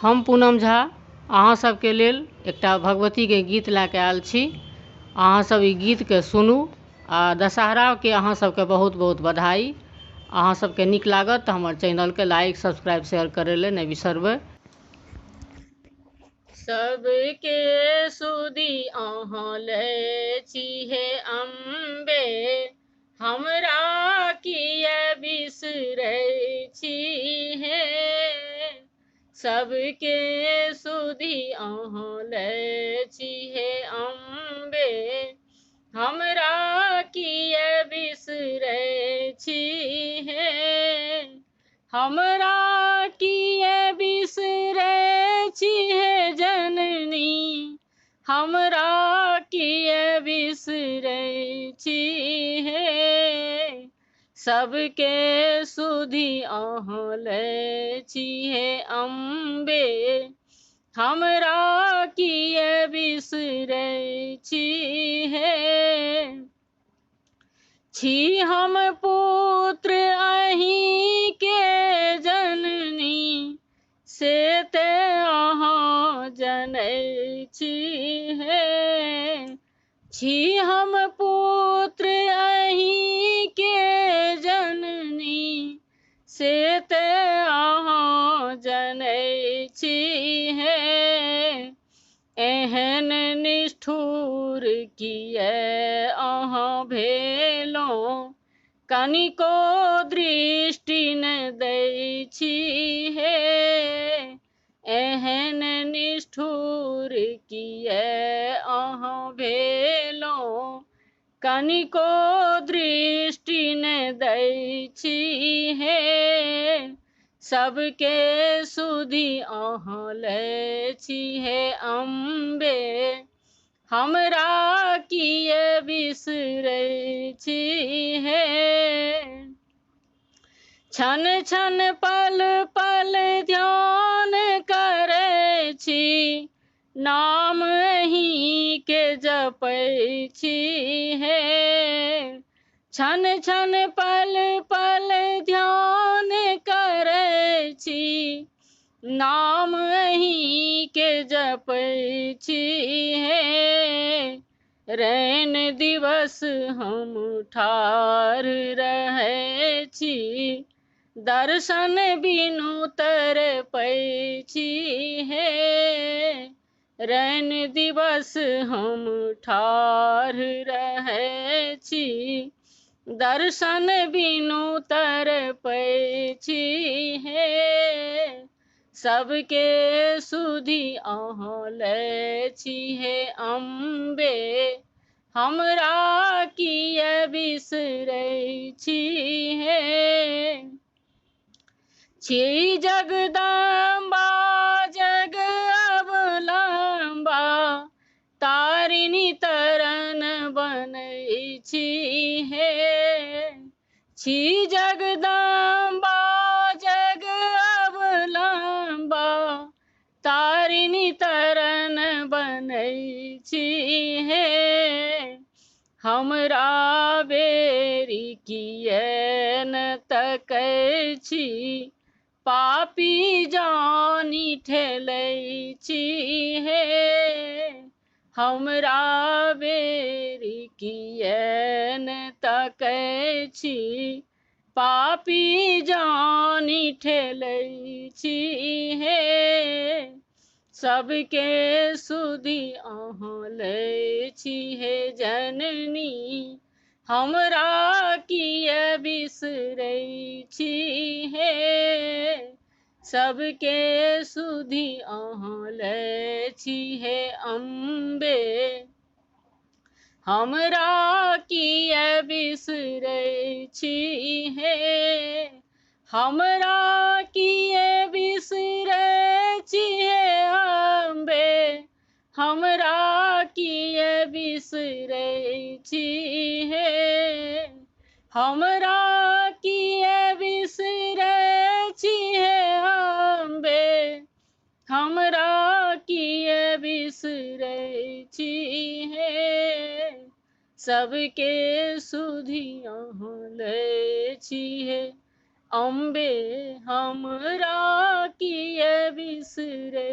हम पूनम झा अहाँ सबके लेल एकटा भगवतीके गीत लऽ कऽ आयल छी। अहाँ सब ई गीतके सुनू आ दशहराके अहाँ सबके बहुत बहुत बधाई। अहाँ सबके नीक लागत तऽ हमर चैनलके लाइक सब्सक्राइब शेयर करै लेल नहि बिसरबै। सबके सुधी अहाँ लै छी हे अम्बे, हमरा किया बिसरै छी हे। सबके सुधी अहाँ लै छी हे अम्बे, हमरा किया बिसरै छी हे। हमरा किया बिसरै छी हे जननी, हमरा किया बिसरै छी हे। सबके सुधी अहाँ लै छी हे अम्बे, हमरा किया बिसरै छी हे। छी हम पुत्र अहींके जननी, से तऽ अहाँ जनै छी हे। छी हम पुत्र अहींके जननी, से तऽ अहाँ जनै छी हे। एहन निष्ठुर किया अहाँ भेलहुँ, कनिको दृष्टि न दै छी हे। एहन निष्ठुर किया अहाँ भेलहुँ, कनिको दृष्टि न दै छी हे। सबके सुधी अहाँ लै छी हे अम्बे, हमरा किया बिसरै छी हे। क्षण क्षण पल पल ध्यान करै छी, नाम अहींके जपै छी हे। क्षण क्षण पल पल ध्यान करै छी, नाम अहींके जपै छी हे। रैन दिवस हम ठाढ़ रहै छी, दर्शन बिनु तड़पै छी हे। रैन दिवस हम ठाढ़ रहै छी, दर्शन बिनु तड़पै छी हे। सबके सुधी अहाँ लै छी हे अम्बे, हमरा किया बिसरै छी हे। छी जगदम्बा जग अवलंबा, तारिणी तरन बनै छी हे। छी जगदम्बा जग अवलंबा, तारिणी तरन बनै छी हे। हमरा बेरी किया न तकै छी, पापी जानी ठेलै छी हे। हमरा बेरी किया न तकै छी, पापी जानी ठेलै छी हे। सबके सुधी अहाँ लै छी हे जननी, हमरा किया बिसरै छी हे। सबके सुधी अहाँ लै छी हे अम्बे, हमरा किया बिसरै छी हे। हमरा किया बिसरै छी हे अम्बे, हमरा किया बिसरै छी हे। हमरा किया बिसरै छी हे अम्बे, हमरा किया बिसरै छी हे। सबके सुधी अहाँ लै छी हे अम्बे हमरा किए बिसरे